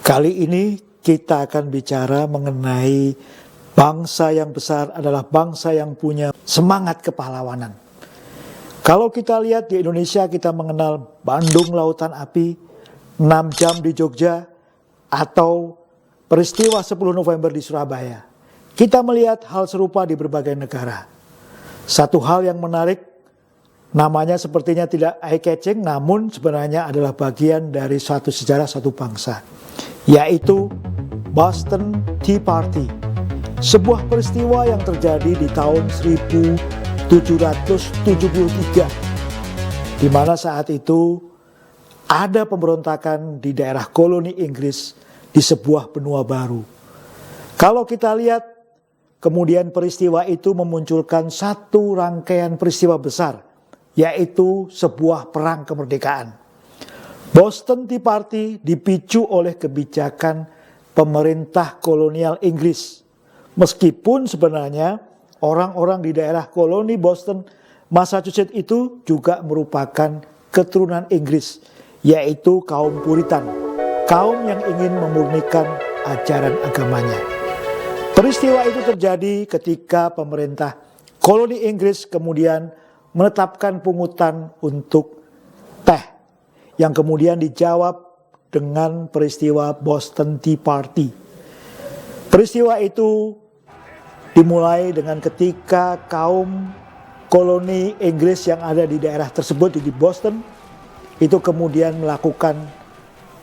Kali ini kita akan bicara mengenai bangsa yang besar adalah bangsa yang punya semangat kepahlawanan. Kalau kita lihat di Indonesia, kita mengenal Bandung Lautan Api, 6 jam di Jogja, atau peristiwa 10 November di Surabaya. Kita melihat hal serupa di berbagai negara. Satu hal yang menarik, namanya sepertinya tidak eye-catching, namun sebenarnya adalah bagian dari suatu sejarah satu bangsa, yaitu Boston Tea Party. Sebuah peristiwa yang terjadi di tahun 1773, di mana saat itu ada pemberontakan di daerah koloni Inggris di sebuah benua baru. Kalau kita lihat, kemudian peristiwa itu memunculkan satu rangkaian peristiwa besar, yaitu sebuah perang kemerdekaan. Boston Tea Party dipicu oleh kebijakan pemerintah kolonial Inggris. Meskipun sebenarnya orang-orang di daerah koloni Boston, Massachusetts itu juga merupakan keturunan Inggris, yaitu kaum Puritan, kaum yang ingin memurnikan ajaran agamanya. Peristiwa itu terjadi ketika pemerintah koloni Inggris kemudian menetapkan pungutan untuk teh, yang kemudian dijawab dengan peristiwa Boston Tea Party. Peristiwa itu dimulai dengan ketika kaum koloni Inggris yang ada di daerah tersebut di Boston itu kemudian melakukan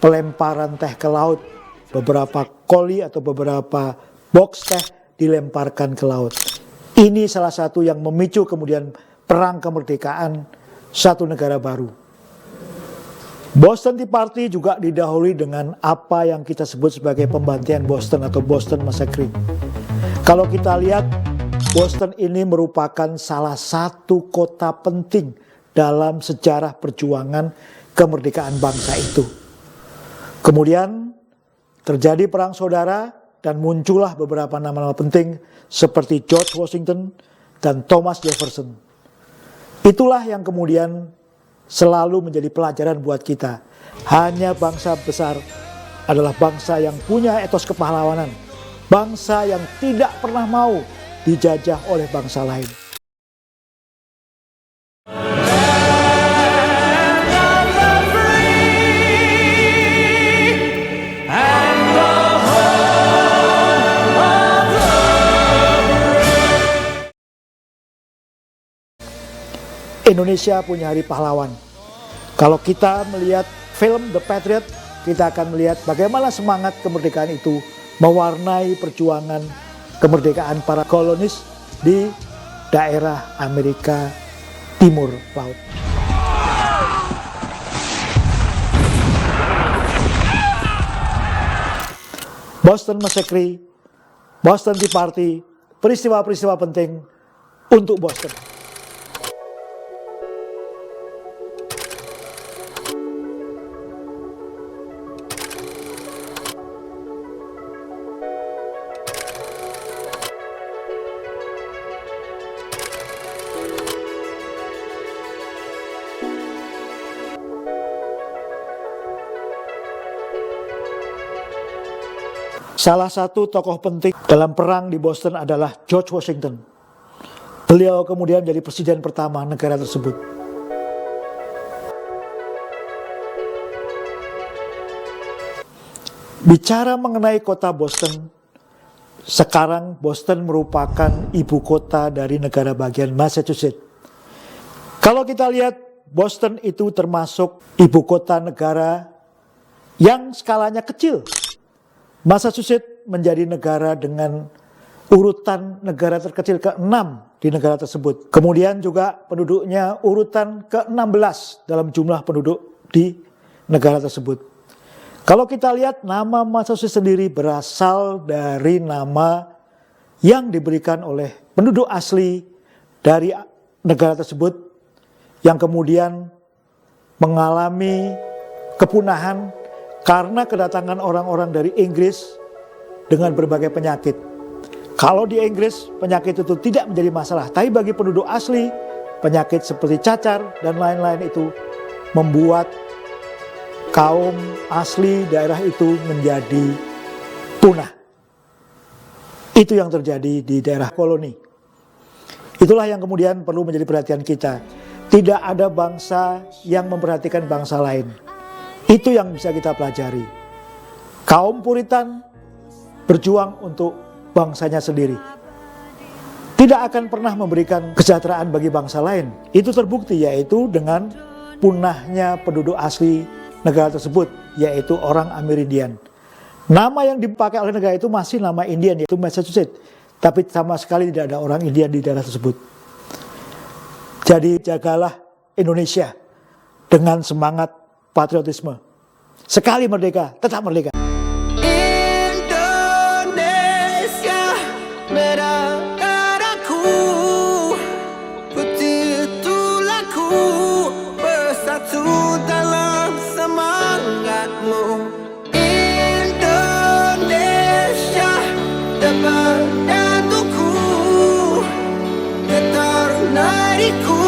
pelemparan teh ke laut. Beberapa koli atau beberapa box teh dilemparkan ke laut. Ini salah satu yang memicu kemudian perang kemerdekaan satu negara baru. Boston Tea Party juga didahului dengan apa yang kita sebut sebagai pembantaian Boston atau Boston Massacre. Kalau kita lihat, Boston ini merupakan salah satu kota penting dalam sejarah perjuangan kemerdekaan bangsa itu. Kemudian terjadi perang saudara dan muncullah beberapa nama-nama penting seperti George Washington dan Thomas Jefferson. Itulah yang kemudian selalu menjadi pelajaran buat kita. Hanya bangsa besar adalah bangsa yang punya etos kepahlawanan. Bangsa yang tidak pernah mau dijajah oleh bangsa lain. Indonesia punya hari pahlawan. Kalau kita melihat film The Patriot, kita akan melihat bagaimana semangat kemerdekaan itu mewarnai perjuangan kemerdekaan para kolonis di daerah Amerika Timur Laut. Boston Massacre, Boston Tea Party, peristiwa-peristiwa penting untuk Boston. Salah satu tokoh penting dalam perang di Boston adalah George Washington. Beliau kemudian jadi presiden pertama negara tersebut. Bicara mengenai kota Boston, sekarang Boston merupakan ibu kota dari negara bagian Massachusetts. Kalau kita lihat, Boston itu termasuk ibu kota negara yang skalanya kecil. Massachusetts menjadi negara dengan urutan negara terkecil ke-6 di negara tersebut. Kemudian juga penduduknya urutan ke-16 dalam jumlah penduduk di negara tersebut. Kalau kita lihat, nama Massachusetts sendiri berasal dari nama yang diberikan oleh penduduk asli dari negara tersebut yang kemudian mengalami kepunahan karena kedatangan orang-orang dari Inggris dengan berbagai penyakit. Kalau di Inggris penyakit itu tidak menjadi masalah, tapi bagi penduduk asli penyakit seperti cacar dan lain-lain itu membuat kaum asli daerah itu menjadi punah. Itu yang terjadi di daerah koloni. Itulah yang kemudian perlu menjadi perhatian kita. Tidak ada bangsa yang memperhatikan bangsa lain. Itu yang bisa kita pelajari. Kaum Puritan berjuang untuk bangsanya sendiri. Tidak akan pernah memberikan kesejahteraan bagi bangsa lain. Itu terbukti yaitu dengan punahnya penduduk asli negara tersebut, yaitu orang Amerindian. Nama yang dipakai oleh negara itu masih nama Indian, yaitu Massachusetts. Tapi sama sekali tidak ada orang Indian di daerah tersebut. Jadi jagalah Indonesia dengan semangat patriotisme. Sekali merdeka, tetap merdeka. Indonesia merah darahku, putih tulangku, bersatu dalam semangatmu. Indonesia depan jantungku, getar nadiku.